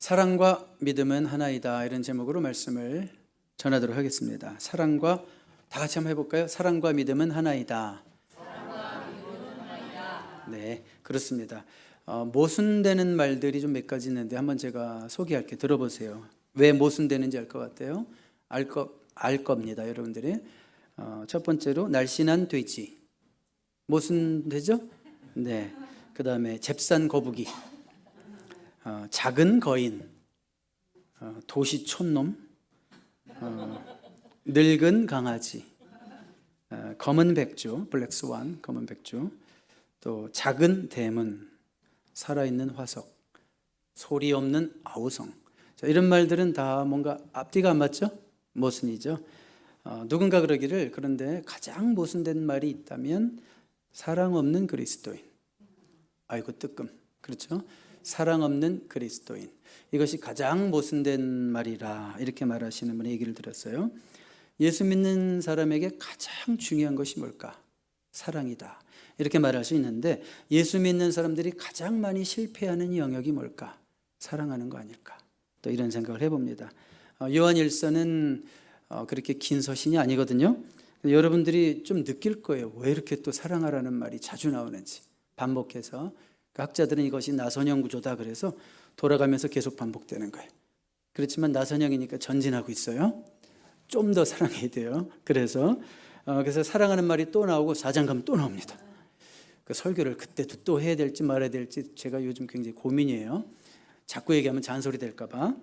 사랑과 믿음은 하나이다, 이런 제목으로 말씀을 전하도록 하겠습니다. 사랑과, 다 같이 한번 해볼까요? 사랑과 믿음은 하나이다. 네, 그렇습니다. 모순되는 말들이 좀 몇 가지 있는데 한번 제가 소개할게. 들어보세요. 왜 모순되는지 알 것 같아요. 알 겁니다, 여러분들이. 첫 번째로 날씬한 돼지, 모순되죠? 네. 그 다음에 잽싼 거북이, 작은 거인, 도시 촌놈, 늙은 강아지, 검은 백주, 블랙스완, 검은 백주, 또 작은 대문, 살아있는 화석, 소리 없는 아우성. 자, 이런 말들은 다 뭔가 앞뒤가 안 맞죠? 모순이죠. 누군가 그러기를, 그런데 가장 모순된 말이 있다면 사랑 없는 그리스도인. 아이고 뜨끔, 그렇죠? 사랑 없는 그리스도인, 이것이 가장 모순된 말이라, 이렇게 말하시는 분의 얘기를 들었어요. 예수 믿는 사람에게 가장 중요한 것이 뭘까? 사랑이다, 이렇게 말할 수 있는데, 예수 믿는 사람들이 가장 많이 실패하는 영역이 뭘까? 사랑하는 거 아닐까? 또 이런 생각을 해봅니다. 요한일서는 그렇게 긴 서신이 아니거든요. 여러분들이 좀 느낄 거예요. 왜 이렇게 또 사랑하라는 말이 자주 나오는지. 반복해서. 학자들은 이것이 나선형 구조다 그래서 돌아가면서 계속 반복되는 거예요. 그렇지만 나선형이니까 전진하고 있어요. 좀 더 사랑해야 돼요. 그래서 사랑하는 말이 또 나오고 4장 가면 또 나옵니다. 그 설교를 그때도 또 해야 될지 말아야 될지 제가 요즘 굉장히 고민이에요. 자꾸 얘기하면 잔소리 될까 봐.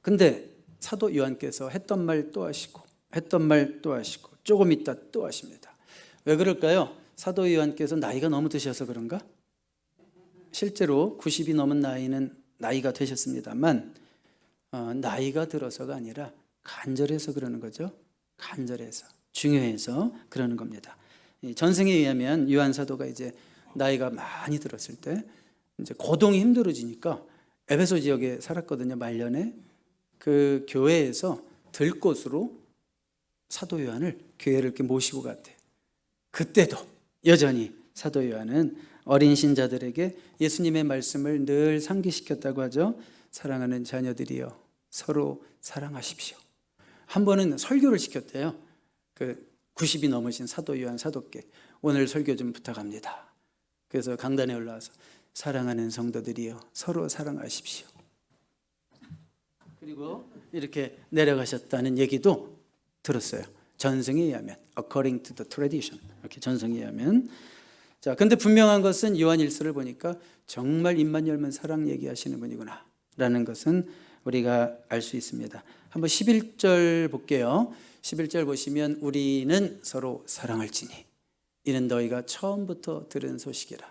근데 사도 요한께서 했던 말 또 하시고 했던 말 또 하시고 조금 있다 또 하십니다. 왜 그럴까요? 사도 요한께서 나이가 너무 드셔서 그런가? 실제로 90이 넘은 나이가 되셨습니다만 나이가 들어서가 아니라 간절해서 그러는 거죠. 간절해서, 중요해서 그러는 겁니다. 전승에 의하면 요한 사도가 이제 나이가 많이 들었을 때 이제 거동이 힘들어지니까 에베소 지역에 살았거든요. 말년에 그 교회에서 들꽃으로 사도 요한을 교회를 이렇게 모시고 갔대요. 그때도 여전히 사도 요한은 어린 신자들에게 예수님의 말씀을 늘 상기시켰다고 하죠. 사랑하는 자녀들이여, 서로 사랑하십시오. 한 번은 설교를 시켰대요. 그 90이 넘으신 사도 요한 사도께 오늘 설교 좀 부탁합니다. 그래서 강단에 올라와서 사랑하는 성도들이여, 서로 사랑하십시오. 그리고 이렇게 내려가셨다는 얘기도 들었어요. 전승에 의하면, according to the tradition, 이렇게 전승에 의하면. 자, 근데 분명한 것은 요한일서를 보니까 정말 입만 열면 사랑 얘기하시는 분이구나 라는 것은 우리가 알 수 있습니다. 한번 11절 볼게요. 11절 보시면 우리는 서로 사랑할지니 이는 너희가 처음부터 들은 소식이라.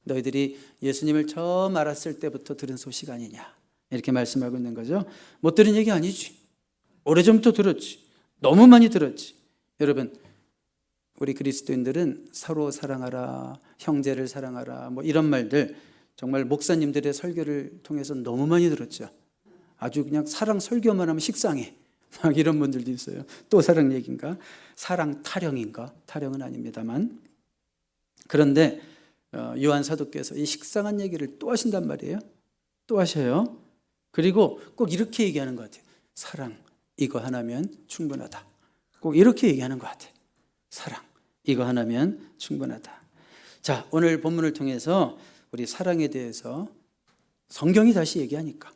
너희들이 예수님을 처음 알았을 때부터 들은 소식 아니냐, 이렇게 말씀하고 있는 거죠. 못 들은 얘기 아니지. 오래전부터 들었지. 너무 많이 들었지. 여러분, 우리 그리스도인들은 서로 사랑하라, 형제를 사랑하라, 뭐 이런 말들 정말 목사님들의 설교를 통해서 너무 많이 들었죠. 아주 그냥 사랑 설교만 하면 식상해, 막 이런 분들도 있어요. 또 사랑 얘기인가? 사랑 타령인가? 타령은 아닙니다만. 그런데 요한 사도께서 이 식상한 얘기를 또 하신단 말이에요. 또 하셔요. 그리고 꼭 이렇게 얘기하는 것 같아요. 사랑, 이거 하나면 충분하다. 꼭 이렇게 얘기하는 것 같아요. 사랑, 이거 하나면 충분하다. 자, 오늘 본문을 통해서 우리 사랑에 대해서 성경이 다시 얘기하니까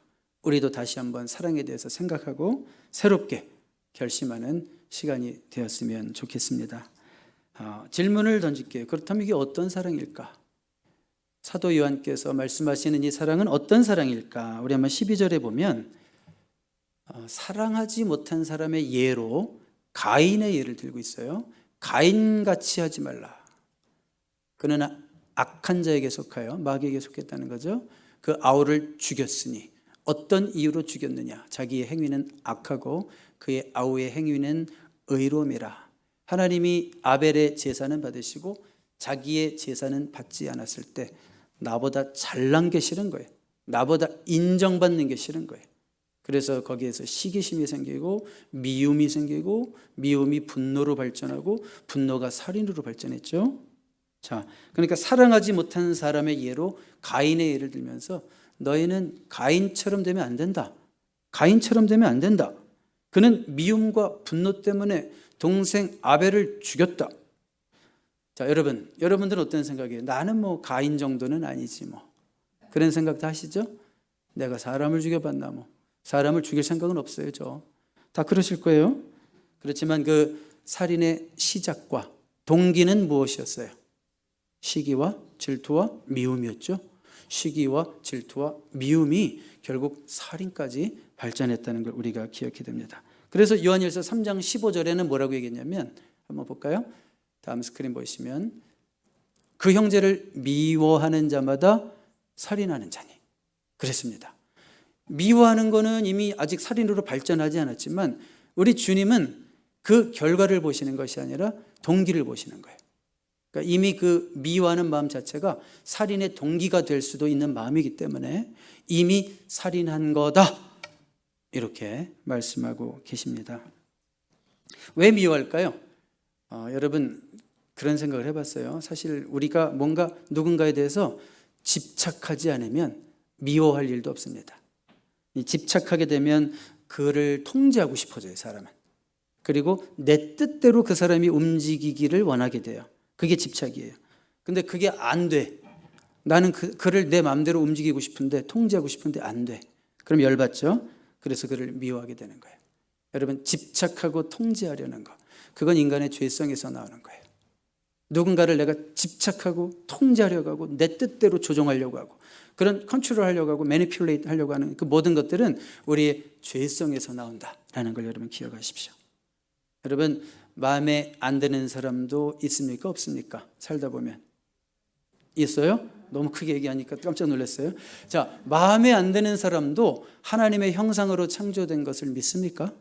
우리도 다시 한번 사랑에 대해서 생각하고 새롭게 결심하는 시간이 되었으면 좋겠습니다. 질문을 던질게요. 그렇다면 이게 어떤 사랑일까? 사도 요한께서 말씀하시는 이 사랑은 어떤 사랑일까? 우리 한번 12절에 보면 사랑하지 못한 사람의 예로 가인의 예를 들고 있어요. 가인같이 하지 말라. 그는 악한 자에게 속하여 마귀에게 속했다는 거죠. 그 아우를 죽였으니 어떤 이유로 죽였느냐? 자기의 행위는 악하고 그의 아우의 행위는 의로움이라. 하나님이 아벨의 제사는 받으시고 자기의 제사는 받지 않았을 때 나보다 잘난 게 싫은 거예요. 나보다 인정받는 게 싫은 거예요. 그래서 거기에서 시기심이 생기고 미움이 생기고 미움이 분노로 발전하고 분노가 살인으로 발전했죠. 자, 그러니까 사랑하지 못한 사람의 예로 가인의 예를 들면서 너희는 가인처럼 되면 안 된다. 가인처럼 되면 안 된다. 그는 미움과 분노 때문에 동생 아벨을 죽였다. 자, 여러분들은 어떤 생각이에요? 나는 뭐 가인 정도는 아니지 뭐. 그런 생각도 하시죠? 내가 사람을 죽여봤나 뭐. 사람을 죽일 생각은 없어요, 저. 다 그러실 거예요. 그렇지만 그 살인의 시작과 동기는 무엇이었어요? 시기와 질투와 미움이었죠. 시기와 질투와 미움이 결국 살인까지 발전했다는 걸 우리가 기억해야 됩니다. 그래서 요한일서 3장 15절에는 뭐라고 얘기했냐면, 한번 볼까요? 다음 스크린 보시면, 그 형제를 미워하는 자마다 살인하는 자니, 그랬습니다. 미워하는 거는 이미 아직 살인으로 발전하지 않았지만 우리 주님은 그 결과를 보시는 것이 아니라 동기를 보시는 거예요. 그러니까 이미 그 미워하는 마음 자체가 살인의 동기가 될 수도 있는 마음이기 때문에 이미 살인한 거다, 이렇게 말씀하고 계십니다. 왜 미워할까요? 여러분 그런 생각을 해봤어요? 사실 우리가 뭔가 누군가에 대해서 집착하지 않으면 미워할 일도 없습니다. 집착하게 되면 그를 통제하고 싶어져요, 사람은. 그리고 내 뜻대로 그 사람이 움직이기를 원하게 돼요. 그게 집착이에요. 근데 그게 안 돼. 나는 그를 내 마음대로 움직이고 싶은데, 통제하고 싶은데 안 돼. 그럼 열받죠? 그래서 그를 미워하게 되는 거예요. 여러분, 집착하고 통제하려는 거, 그건 인간의 죄성에서 나오는 거예요. 누군가를 내가 집착하고 통제하려고 하고 내 뜻대로 조종하려고 하고 그런 컨트롤 하려고 하고 매니퓰레이트 하려고 하는 그 모든 것들은 우리의 죄성에서 나온다라는 걸 여러분 기억하십시오. 여러분, 마음에 안 드는 사람도 있습니까? 없습니까? 살다 보면. 있어요? 너무 크게 얘기하니까 깜짝 놀랐어요. 자, 마음에 안 드는 사람도 하나님의 형상으로 창조된 것을 믿습니까?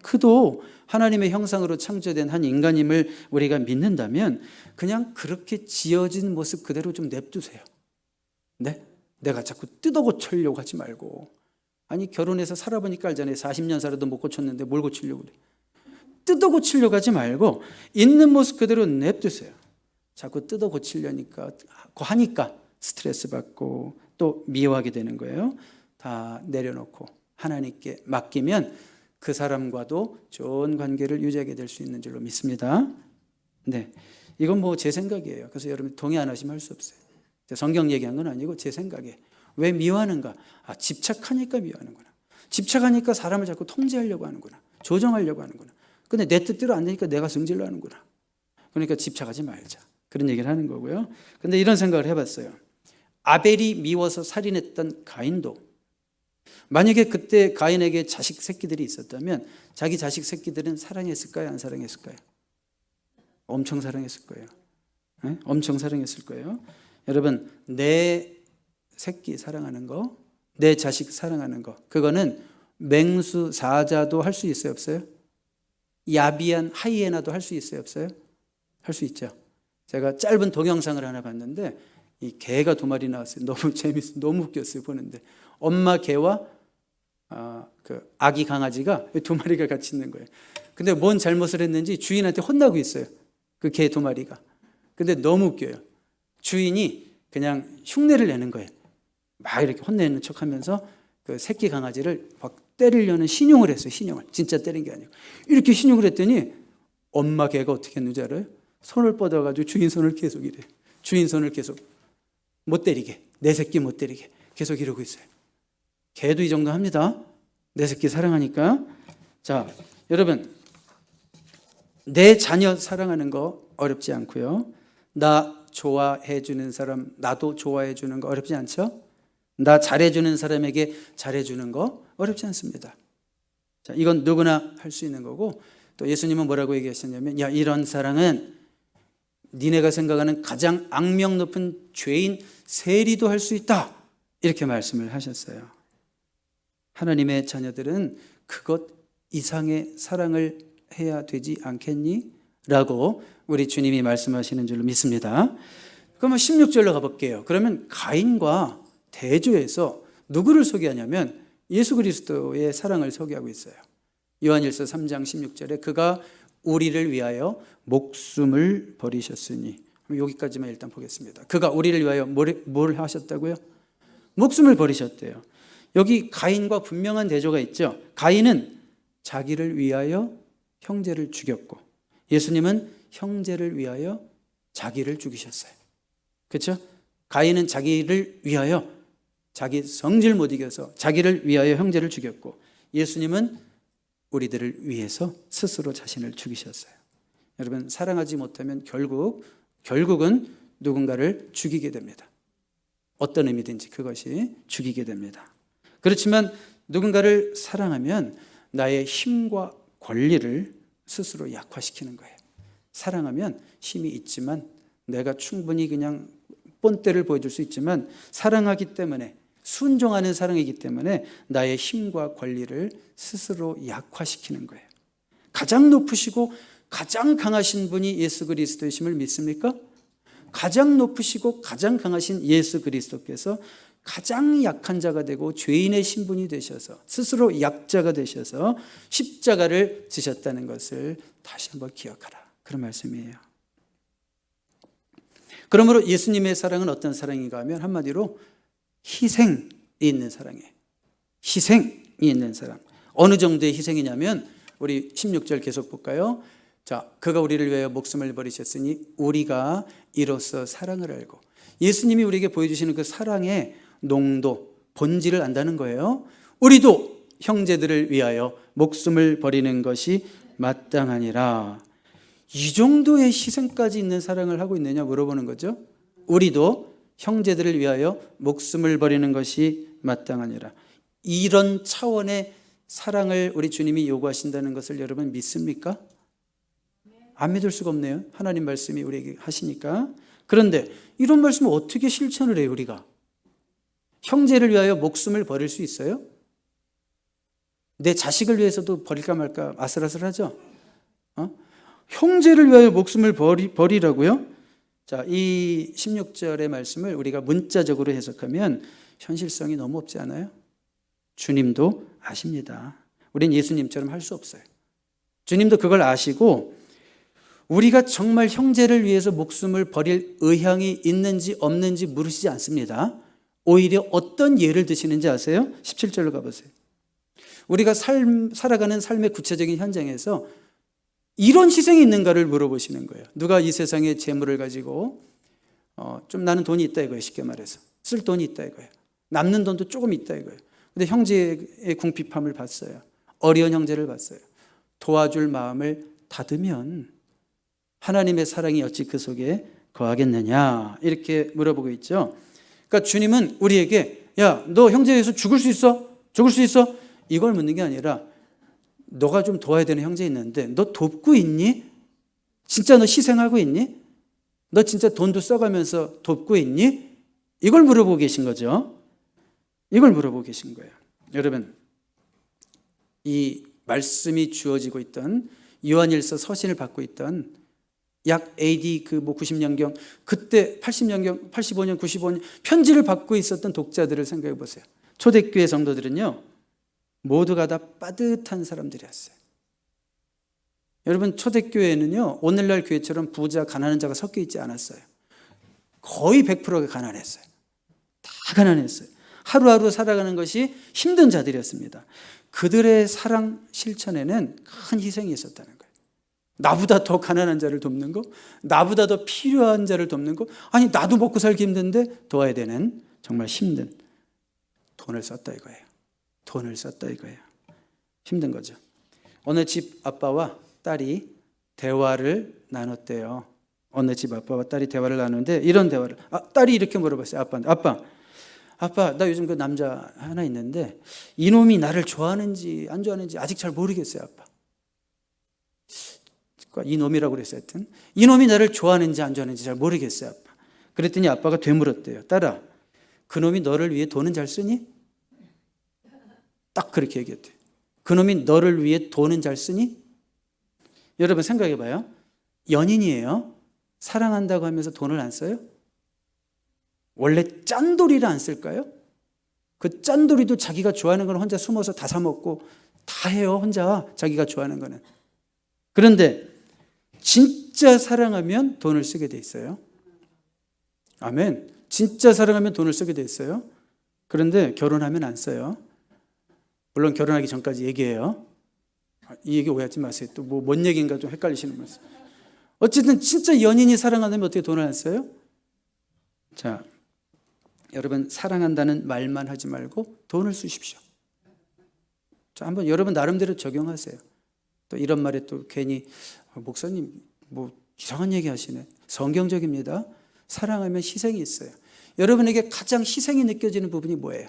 그도 하나님의 형상으로 창조된 한 인간임을 우리가 믿는다면 그냥 그렇게 지어진 모습 그대로 좀 냅두세요. 네? 내가 자꾸 뜯어 고치려고 하지 말고. 아니, 결혼해서 살아보니까 알잖아요. 40년 살아도 못 고쳤는데 뭘 고치려고 그래. 뜯어 고치려고 하지 말고 있는 모습 그대로 냅두세요. 자꾸 뜯어 고치려니까 하니까 스트레스 받고 또 미워하게 되는 거예요. 다 내려놓고 하나님께 맡기면 그 사람과도 좋은 관계를 유지하게 될 수 있는 줄로 믿습니다. 네, 이건 뭐 제 생각이에요. 그래서 여러분 동의 안 하시면 할 수 없어요. 성경 얘기한 건 아니고 제 생각에. 왜 미워하는가? 집착하니까 미워하는구나. 집착하니까 사람을 자꾸 통제하려고 하는구나. 조정하려고 하는구나. 근데 내 뜻대로 안 되니까 내가 승질로 하는구나. 그러니까 집착하지 말자, 그런 얘기를 하는 거고요. 근데 이런 생각을 해봤어요. 아벨이 미워서 살인했던 가인도 만약에 그때 가인에게 자식 새끼들이 있었다면 자기 자식 새끼들은 사랑했을까요? 안 사랑했을까요? 엄청 사랑했을 거예요. 네? 엄청 사랑했을 거예요. 여러분, 내 새끼 사랑하는 거, 내 자식 사랑하는 거, 그거는 맹수 사자도 할 수 있어요, 없어요? 야비한 하이에나도 할 수 있어요, 없어요? 할 수 있죠. 제가 짧은 동영상을 하나 봤는데 이 개가 2마리 나왔어요. 너무 재밌어요. 너무 웃겼어요, 보는데. 엄마 개와 그 아기 강아지가 2마리가 같이 있는 거예요. 근데 뭔 잘못을 했는지 주인한테 혼나고 있어요, 그 개 2마리가. 근데 너무 웃겨요. 주인이 그냥 흉내를 내는 거예요. 막 이렇게 혼내는 척하면서 그 새끼 강아지를 막 때리려는 신용을 했어요. 신용을. 진짜 때린 게 아니고 이렇게 신용을 했더니 엄마 개가 어떻게 했는지 알아요? 손을 뻗어가지고 주인 손을 계속 이래. 주인 손을 계속 못 때리게, 내 새끼 못 때리게 계속 이러고 있어요. 개도 이 정도 합니다. 내 새끼 사랑하니까. 자, 여러분, 내 자녀 사랑하는 거 어렵지 않고요. 나 좋아해 주는 사람 나도 좋아해 주는 거 어렵지 않죠? 나 잘해 주는 사람에게 잘해 주는 거 어렵지 않습니다. 자, 이건 누구나 할 수 있는 거고, 또 예수님은 뭐라고 얘기하셨냐면, 야, 이런 사랑은 니네가 생각하는 가장 악명 높은 죄인 세리도 할 수 있다, 이렇게 말씀을 하셨어요. 하나님의 자녀들은 그것 이상의 사랑을 해야 되지 않겠니? 라고 우리 주님이 말씀하시는 줄로 믿습니다. 그러면 16절로 가볼게요. 그러면 가인과 대조해서 누구를 소개하냐면 예수 그리스도의 사랑을 소개하고 있어요. 요한일서 3장 16절에 그가 우리를 위하여 목숨을 버리셨으니, 여기까지만 일단 보겠습니다. 그가 우리를 위하여 뭘 하셨다고요? 목숨을 버리셨대요. 여기 가인과 분명한 대조가 있죠. 가인은 자기를 위하여 형제를 죽였고, 예수님은 형제를 위하여 자기를 죽이셨어요. 그렇죠? 가인은 자기를 위하여, 자기 성질 못 이겨서 자기를 위하여 형제를 죽였고, 예수님은 우리들을 위해서 스스로 자신을 죽이셨어요. 여러분, 사랑하지 못하면 결국은 누군가를 죽이게 됩니다. 어떤 의미든지 그것이 죽이게 됩니다. 그렇지만 누군가를 사랑하면 나의 힘과 권리를 스스로 약화시키는 거예요. 사랑하면 힘이 있지만, 내가 충분히 그냥 본때를 보여줄 수 있지만, 사랑하기 때문에, 순종하는 사랑이기 때문에 나의 힘과 권리를 스스로 약화시키는 거예요. 가장 높으시고 가장 강하신 분이 예수 그리스도이심을 믿습니까? 가장 높으시고 가장 강하신 예수 그리스도께서 가장 약한 자가 되고 죄인의 신분이 되셔서, 스스로 약자가 되셔서 십자가를 지셨다는 것을 다시 한번 기억하라, 그런 말씀이에요. 그러므로 예수님의 사랑은 어떤 사랑인가 하면 한마디로 희생이 있는 사랑이에요. 희생이 있는 사랑. 어느 정도의 희생이냐면, 우리 16절 계속 볼까요? 자, 그가 우리를 위하여 목숨을 버리셨으니 우리가 이로써 사랑을 알고. 예수님이 우리에게 보여주시는 그 사랑의 농도, 본질을 안다는 거예요. 우리도 형제들을 위하여 목숨을 버리는 것이 마땅하니라. 이 정도의 희생까지 있는 사랑을 하고 있느냐 물어보는 거죠. 우리도 형제들을 위하여 목숨을 버리는 것이 마땅하니라. 이런 차원의 사랑을 우리 주님이 요구하신다는 것을 여러분 믿습니까? 안 믿을 수가 없네요. 하나님 말씀이 우리에게 하시니까. 그런데 이런 말씀을 어떻게 실천을 해요, 우리가? 형제를 위하여 목숨을 버릴 수 있어요? 내 자식을 위해서도 버릴까 말까 아슬아슬하죠? 형제를 위하여 목숨을 버리라고요? 자, 이 16절의 말씀을 우리가 문자적으로 해석하면 현실성이 너무 없지 않아요? 주님도 아십니다. 우린 예수님처럼 할 수 없어요. 주님도 그걸 아시고, 우리가 정말 형제를 위해서 목숨을 버릴 의향이 있는지 없는지 물으시지 않습니다. 오히려 어떤 예를 드시는지 아세요? 17절로 가보세요. 우리가 살아가는 삶의 구체적인 현장에서 이런 희생이 있는가를 물어보시는 거예요. 누가 이 세상에 재물을 가지고 좀 나는 돈이 있다 이거예요. 쉽게 말해서 쓸 돈이 있다 이거예요. 남는 돈도 조금 있다 이거예요. 근데 형제의 궁핍함을 봤어요. 어려운 형제를 봤어요. 도와줄 마음을 닫으면 하나님의 사랑이 어찌 그 속에 거하겠느냐, 이렇게 물어보고 있죠. 그러니까 주님은 우리에게, 야, 너 형제에 의해서 죽을 수 있어? 죽을 수 있어? 이걸 묻는 게 아니라, 너가 좀 도와야 되는 형제 있는데 너 돕고 있니? 진짜 너 희생하고 있니? 너 진짜 돈도 써가면서 돕고 있니? 이걸 물어보고 계신 거죠. 이걸 물어보고 계신 거예요. 여러분, 이 말씀이 주어지고 있던 요한일서 서신을 받고 있던 약 AD 90년경, 그때 80년경, 85년, 95년 편지를 받고 있었던 독자들을 생각해 보세요. 초대교회 성도들은요, 모두가 다 빠듯한 사람들이었어요. 여러분, 초대교회는요, 오늘날 교회처럼 부자, 가난한 자가 섞여 있지 않았어요. 거의 100%가 가난했어요. 다 가난했어요. 하루하루 살아가는 것이 힘든 자들이었습니다. 그들의 사랑 실천에는 큰 희생이 있었다는 거예요. 나보다 더 가난한 자를 돕는 거, 나보다 더 필요한 자를 돕는 거, 아니 나도 먹고 살기 힘든데 도와야 되는 정말 힘든, 돈을 썼다 이거예요. 돈을 썼다 이거예요. 힘든 거죠. 어느 집 아빠와 딸이 대화를 나눴대요. 어느 집 아빠와 딸이 대화를 나누는데 이런 대화를, 딸이 이렇게 물어봤어요. 아빠한테. 아빠, 나 요즘 그 남자 하나 있는데 이놈이 나를 좋아하는지 안 좋아하는지 아직 잘 모르겠어요, 아빠. 이놈이라고 그랬어요. 하여튼 이놈이 나를 좋아하는지 안 좋아하는지 잘 모르겠어요, 아빠. 그랬더니 아빠가 되물었대요. 딸아, 그놈이 너를 위해 돈은 잘 쓰니? 딱 그렇게 얘기했대요. 그놈이 너를 위해 돈은 잘 쓰니? 여러분 생각해 봐요. 연인이에요. 사랑한다고 하면서 돈을 안 써요? 원래 짠돌이를 안 쓸까요? 그 짠돌이도 자기가 좋아하는 건 혼자 숨어서 다 사 먹고 다 해요, 혼자. 자기가 좋아하는 거는. 그런데 진짜 사랑하면 돈을 쓰게 돼 있어요. 아멘. 진짜 사랑하면 돈을 쓰게 돼 있어요. 그런데 결혼하면 안 써요. 물론 결혼하기 전까지 얘기해요. 이 얘기 오해하지 마세요. 또 뭐 뭔 얘기인가 좀 헷갈리시는 분 있어요. 어쨌든 진짜 연인이 사랑한다면 어떻게 돈을 안 써요? 자, 여러분 사랑한다는 말만 하지 말고 돈을 쓰십시오. 자, 한번 여러분 나름대로 적용하세요. 또 이런 말에 또 괜히 목사님 뭐 이상한 얘기 하시네. 성경적입니다. 사랑하면 희생이 있어요. 여러분에게 가장 희생이 느껴지는 부분이 뭐예요?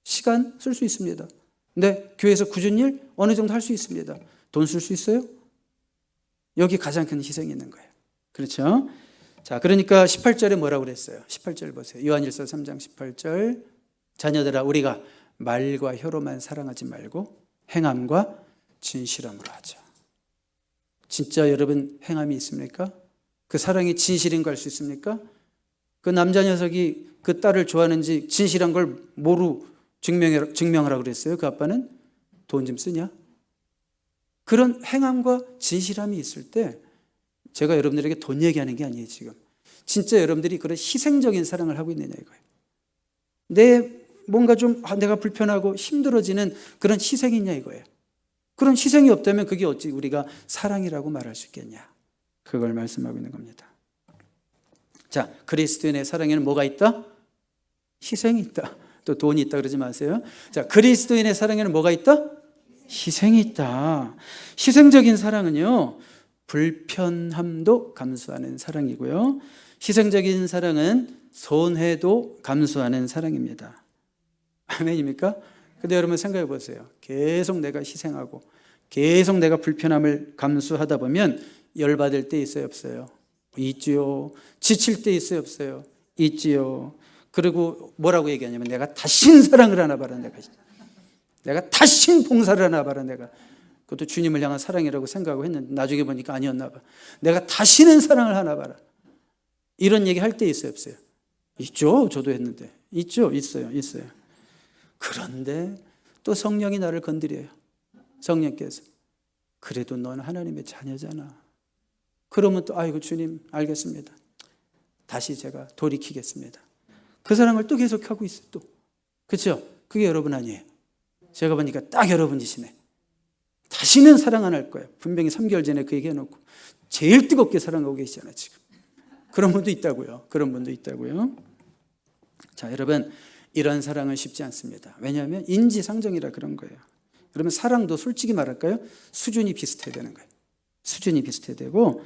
시간 쓸 수 있습니다. 네, 교회에서 굳은 일 어느 정도 할 수 있습니다. 돈 쓸 수 있어요? 여기 가장 큰 희생이 있는 거예요. 그렇죠? 자, 그러니까 18절에 뭐라고 그랬어요? 18절 보세요. 요한일서 3장 18절. 자녀들아, 우리가 말과 혀로만 사랑하지 말고 행함과 진실함으로 하자. 진짜 여러분 행함이 있습니까? 그 사랑이 진실인 거 알 수 있습니까? 그 남자 녀석이 그 딸을 좋아하는지 진실한 걸 뭐로 증명하라고 그랬어요? 그 아빠는 돈 좀 쓰냐? 그런 행함과 진실함이 있을 때 제가 여러분들에게 돈 얘기하는 게 아니에요, 지금. 진짜 여러분들이 그런 희생적인 사랑을 하고 있느냐 이거예요. 뭔가 좀 내가 불편하고 힘들어지는 그런 희생이 있냐 이거예요. 그런 희생이 없다면 그게 어찌 우리가 사랑이라고 말할 수 있겠냐. 그걸 말씀하고 있는 겁니다. 자, 그리스도인의 사랑에는 뭐가 있다? 희생이 있다. 또 돈이 있다 그러지 마세요. 자, 그리스도인의 사랑에는 뭐가 있다? 희생이 있다. 희생적인 사랑은요, 불편함도 감수하는 사랑이고요. 희생적인 사랑은 손해도 감수하는 사랑입니다. 아멘입니까? 근데 여러분 생각해 보세요. 계속 내가 희생하고 계속 내가 불편함을 감수하다 보면 열받을 때 있어요, 없어요? 있지요. 지칠 때 있어요, 없어요? 있지요. 그리고 뭐라고 얘기하냐면 내가 다신 사랑을 하나 봐라. 내가 다신 봉사를 하나 봐라. 내가 그것도 주님을 향한 사랑이라고 생각하고 했는데 나중에 보니까 아니었나 봐. 내가 다시는 사랑을 하나 봐라. 이런 얘기 할 때 있어요, 없어요? 있죠. 저도 했는데. 있죠. 있어요. 그런데 또 성령이 나를 건드려요. 성령께서 그래도 넌 하나님의 자녀잖아. 그러면 또 아이고 주님 알겠습니다. 다시 제가 돌이키겠습니다. 그 사랑을 또 계속하고 있어요. 또. 그렇죠? 그게 여러분 아니에요. 제가 보니까 딱 여러분이시네. 다시는 사랑 안 할 거예요. 분명히 3개월 전에 그 얘기 해놓고 제일 뜨겁게 사랑하고 계시잖아요, 지금. 그런 분도 있다고요. 자, 여러분 이런 사랑은 쉽지 않습니다. 왜냐하면 인지상정이라 그런 거예요. 여러분 사랑도 솔직히 말할까요? 수준이 비슷해야 되는 거예요. 수준이 비슷해야 되고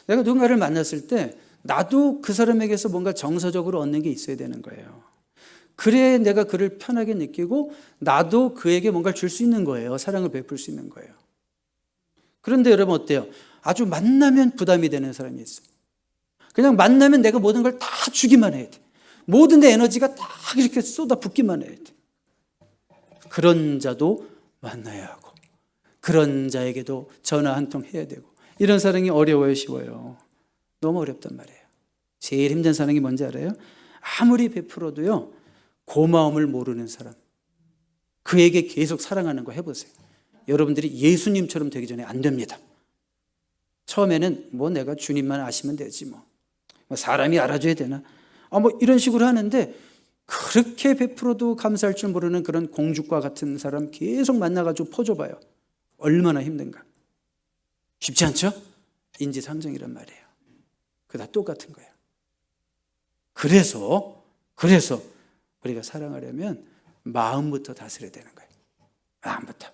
내가 누군가를 만났을 때 나도 그 사람에게서 뭔가 정서적으로 얻는 게 있어야 되는 거예요. 그래야 내가 그를 편하게 느끼고 나도 그에게 뭔가를 줄 수 있는 거예요. 사랑을 베풀 수 있는 거예요. 그런데 여러분 어때요? 아주 만나면 부담이 되는 사람이 있어요. 그냥 만나면 내가 모든 걸 다 주기만 해야 돼. 모든 내 에너지가 다 이렇게 쏟아붓기만 해야 돼. 그런 자도 만나야 하고 그런 자에게도 전화 한 통 해야 되고 이런 사랑이 어려워요, 쉬워요? 너무 어렵단 말이에요. 제일 힘든 사랑이 뭔지 알아요? 아무리 베풀어도요 고마움을 모르는 사람, 그에게 계속 사랑하는 거 해보세요. 여러분들이 예수님처럼 되기 전에 안 됩니다. 처음에는 뭐 내가 주님만 아시면 되지 뭐 사람이 알아줘야 되나 뭐 이런 식으로 하는데 그렇게 베풀어도 감사할 줄 모르는 그런 공주과 같은 사람 계속 만나가지고 퍼줘봐요. 얼마나 힘든가. 쉽지 않죠? 인지상정이란 말이에요. 그거 다 똑같은 거예요. 그래서 우리가 사랑하려면 마음부터 다스려야 되는 거예요. 마음부터.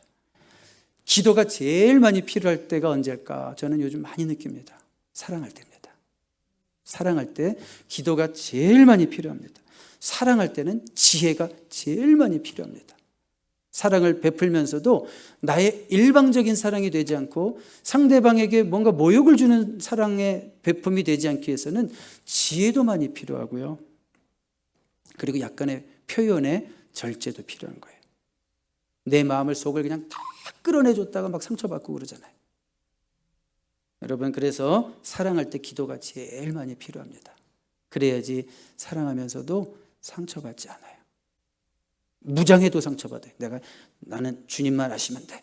기도가 제일 많이 필요할 때가 언제일까? 저는 요즘 많이 느낍니다. 사랑할 때입니다. 사랑할 때 기도가 제일 많이 필요합니다. 사랑할 때는 지혜가 제일 많이 필요합니다. 사랑을 베풀면서도 나의 일방적인 사랑이 되지 않고 상대방에게 뭔가 모욕을 주는 사랑의 베품이 되지 않기 위해서는 지혜도 많이 필요하고요. 그리고 약간의 표현의 절제도 필요한 거예요. 내 마음을 속을 그냥 다 끌어내줬다가 막 상처받고 그러잖아요. 여러분 그래서 사랑할 때 기도가 제일 많이 필요합니다. 그래야지 사랑하면서도 상처받지 않아요. 무장해도 상처받아요. 나는 주님만 아시면 돼.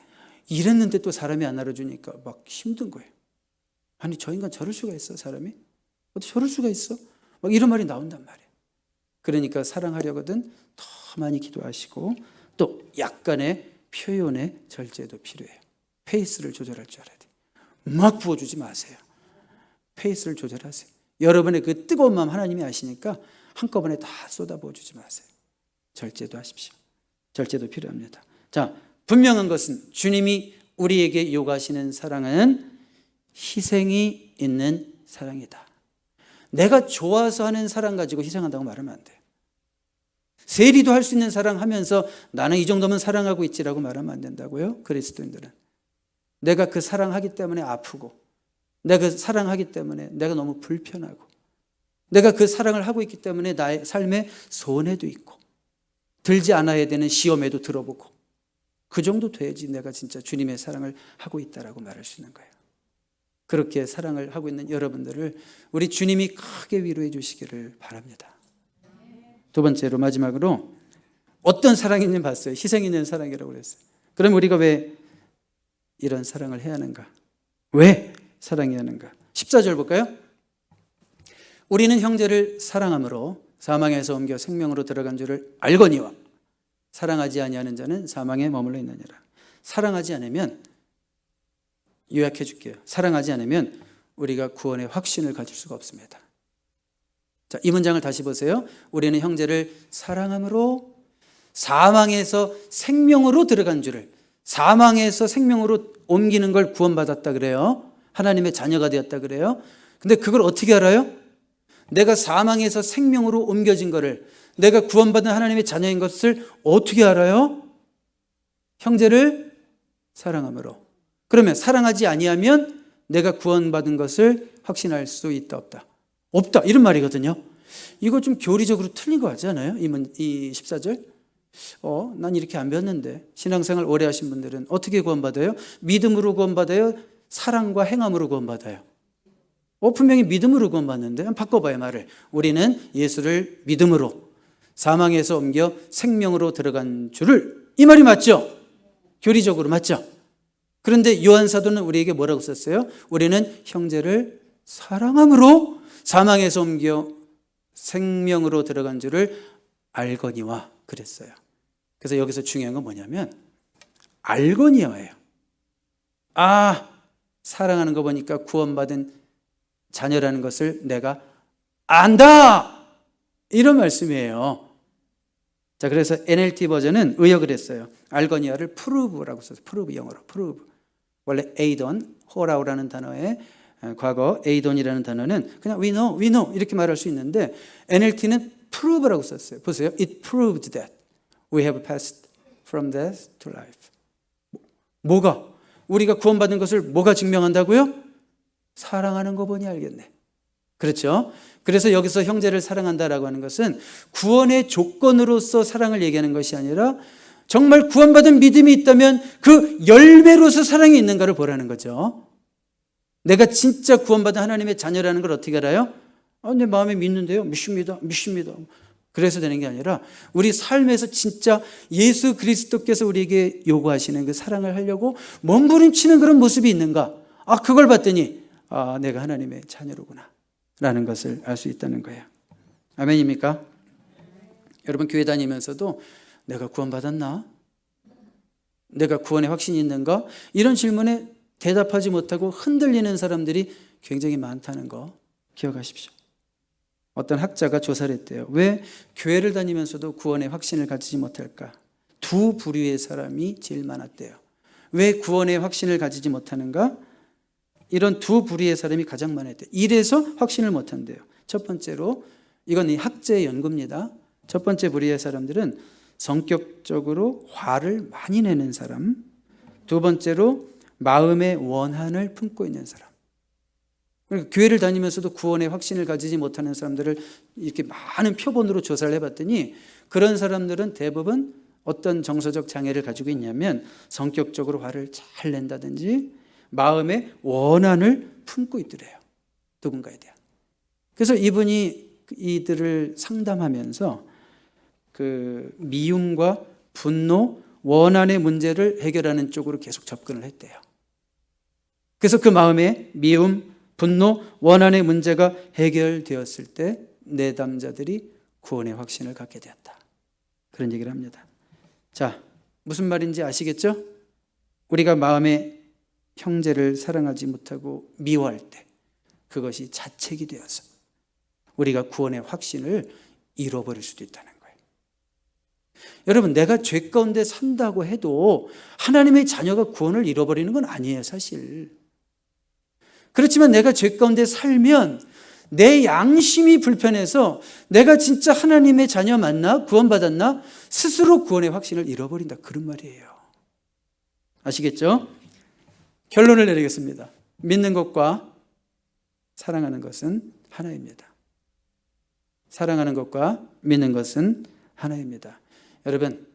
이랬는데 또 사람이 안 알아주니까 막 힘든 거예요. 아니 저 인간 저럴 수가 있어 사람이? 어떻게 저럴 수가 있어? 막 이런 말이 나온단 말이에요. 그러니까 사랑하려거든 더 많이 기도하시고 또 약간의 표현의 절제도 필요해요. 페이스를 조절할 줄 알아야 돼요. 막 부어주지 마세요. 페이스를 조절하세요. 여러분의 그 뜨거운 마음 하나님이 아시니까 한꺼번에 다 쏟아부어주지 마세요. 절제도 하십시오. 절제도 필요합니다. 자, 분명한 것은 주님이 우리에게 요구하시는 사랑은 희생이 있는 사랑이다. 내가 좋아서 하는 사랑 가지고 희생한다고 말하면 안 돼요. 세리도 할 수 있는 사랑하면서 나는 이 정도면 사랑하고 있지라고 말하면 안 된다고요. 그리스도인들은 내가 그 사랑하기 때문에 아프고, 내가 그 사랑하기 때문에 내가 너무 불편하고, 내가 그 사랑을 하고 있기 때문에 나의 삶에 손해도 있고 들지 않아야 되는 시험에도 들어보고, 그 정도 돼야지 내가 진짜 주님의 사랑을 하고 있다라고 말할 수 있는 거예요. 그렇게 사랑을 하고 있는 여러분들을 우리 주님이 크게 위로해 주시기를 바랍니다. 두 번째로, 마지막으로 어떤 사랑이 있는지 봤어요. 희생 있는 사랑이라고 그랬어요. 그럼 우리가 왜 이런 사랑을 해야 하는가? 왜 사랑해야 하는가? 14절 볼까요? 우리는 형제를 사랑함으로 사망에서 옮겨 생명으로 들어간 줄을 알거니와 사랑하지 아니하는 자는 사망에 머물러 있느니라. 사랑하지 않으면, 요약해 줄게요. 사랑하지 않으면 우리가 구원의 확신을 가질 수가 없습니다. 자, 이 문장을 다시 보세요. 우리는 형제를 사랑함으로 사망에서 생명으로 들어간 줄을, 사망에서 생명으로 옮기는 걸 구원받았다 그래요. 하나님의 자녀가 되었다 그래요. 근데 그걸 어떻게 알아요? 내가 사망에서 생명으로 옮겨진 거를, 내가 구원받은 하나님의 자녀인 것을 어떻게 알아요? 형제를 사랑함으로. 그러면 사랑하지 아니하면 내가 구원받은 것을 확신할 수 있다 없다? 없다, 이런 말이거든요. 이거 좀 교리적으로 틀린 거 같지 않아요? 이 14절? 난 이렇게 안 배웠는데. 신앙생활 오래 하신 분들은 어떻게 구원받아요? 믿음으로 구원받아요? 사랑과 행함으로 구원받아요? 분명히 믿음으로 구원받는데, 한번 바꿔봐요 말을. 우리는 예수를 믿음으로 사망에서 옮겨 생명으로 들어간 줄을, 이 말이 맞죠? 교리적으로 맞죠? 그런데 요한 사도는 우리에게 뭐라고 썼어요? 우리는 형제를 사랑함으로 사망에서 옮겨 생명으로 들어간 줄을 알거니와 그랬어요. 그래서 여기서 중요한 건 뭐냐면 알거니와예요. 사랑하는 거 보니까 구원받은 자녀라는 것을 내가 안다, 이런 말씀이에요. 자, 그래서 NLT 버전은 의역을 했어요. 알거니아를 prove라고 썼어요. prove, 영어로 prove. 원래 에이돈, 호라우라는 단어의 과거 에이돈이라는 단어는 그냥 we know 이렇게 말할 수 있는데, NLT는 prove라고 썼어요. 보세요. It proved that we have passed from death to life. 뭐가? 우리가 구원받은 것을 뭐가 증명한다고요? 사랑하는 거 보니 알겠네. 그렇죠? 그래서 여기서 형제를 사랑한다라고 하는 것은 구원의 조건으로서 사랑을 얘기하는 것이 아니라 정말 구원받은 믿음이 있다면 그 열매로서 사랑이 있는가를 보라는 거죠. 내가 진짜 구원받은 하나님의 자녀라는 걸 어떻게 알아요? 내 마음에 믿는데요. 믿습니다. 그래서 되는 게 아니라 우리 삶에서 진짜 예수 그리스도께서 우리에게 요구하시는 그 사랑을 하려고 몸부림치는 그런 모습이 있는가? 그걸 봤더니 내가 하나님의 자녀로구나 라는 것을 알 수 있다는 거예요. 아멘입니까? 여러분, 교회 다니면서도 내가 구원받았나? 내가 구원의 확신이 있는가? 이런 질문에 대답하지 못하고 흔들리는 사람들이 굉장히 많다는 거 기억하십시오. 어떤 학자가 조사를 했대요. 왜 교회를 다니면서도 구원의 확신을 가지지 못할까? 두 부류의 사람이 제일 많았대요. 왜 구원의 확신을 가지지 못하는가? 이런 두 부류의 사람이 가장 많았대요. 이래서 확신을 못한대요. 첫 번째로, 이건 이 학자의 연구입니다. 첫 번째 부류의 사람들은 성격적으로 화를 많이 내는 사람, 두 번째로 마음의 원한을 품고 있는 사람. 그러니까 교회를 다니면서도 구원의 확신을 가지지 못하는 사람들을 이렇게 많은 표본으로 조사를 해봤더니 그런 사람들은 대부분 어떤 정서적 장애를 가지고 있냐면 성격적으로 화를 잘 낸다든지 마음의 원한을 품고 있더래요. 누군가에 대한. 그래서 이분이 이들을 상담하면서 그 미움과 분노, 원한의 문제를 해결하는 쪽으로 계속 접근을 했대요. 그래서 그 마음의 미움, 분노, 원한의 문제가 해결되었을 때 내담자들이 구원의 확신을 갖게 되었다. 그런 얘기를 합니다. 자, 무슨 말인지 아시겠죠? 우리가 마음에 형제를 사랑하지 못하고 미워할 때 그것이 자책이 되어서 우리가 구원의 확신을 잃어버릴 수도 있다는 거예요. 여러분, 내가 죄 가운데 산다고 해도 하나님의 자녀가 구원을 잃어버리는 건 아니에요, 사실. 그렇지만 내가 죄 가운데 살면 내 양심이 불편해서 내가 진짜 하나님의 자녀 맞나? 구원받았나? 스스로 구원의 확신을 잃어버린다. 그런 말이에요. 아시겠죠? 결론을 내리겠습니다. 믿는 것과 사랑하는 것은 하나입니다. 사랑하는 것과 믿는 것은 하나입니다. 여러분,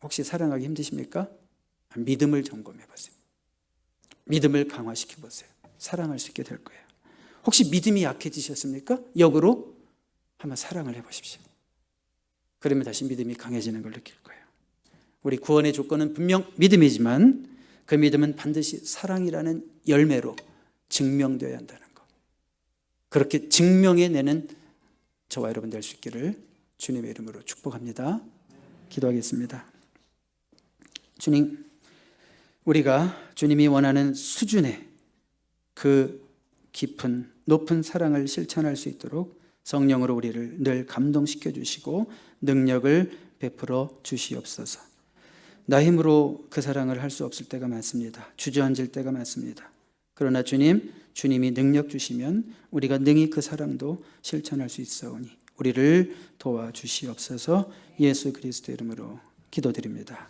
혹시 사랑하기 힘드십니까? 믿음을 점검해 보세요. 믿음을 강화시켜 보세요. 사랑할 수 있게 될 거예요. 혹시 믿음이 약해지셨습니까? 역으로 한번 사랑을 해보십시오. 그러면 다시 믿음이 강해지는 걸 느낄 거예요. 우리 구원의 조건은 분명 믿음이지만 그 믿음은 반드시 사랑이라는 열매로 증명되어야 한다는 것. 그렇게 증명해내는 저와 여러분 될 수 있기를 주님의 이름으로 축복합니다. 기도하겠습니다. 주님, 우리가 주님이 원하는 수준의 그 깊은 높은 사랑을 실천할 수 있도록 성령으로 우리를 늘 감동시켜 주시고 능력을 베풀어 주시옵소서. 나 힘으로 그 사랑을 할 수 없을 때가 많습니다. 주저앉을 때가 많습니다. 그러나 주님, 주님이 능력 주시면 우리가 능히 그 사랑도 실천할 수 있사오니 우리를 도와주시옵소서. 예수 그리스도 이름으로 기도드립니다.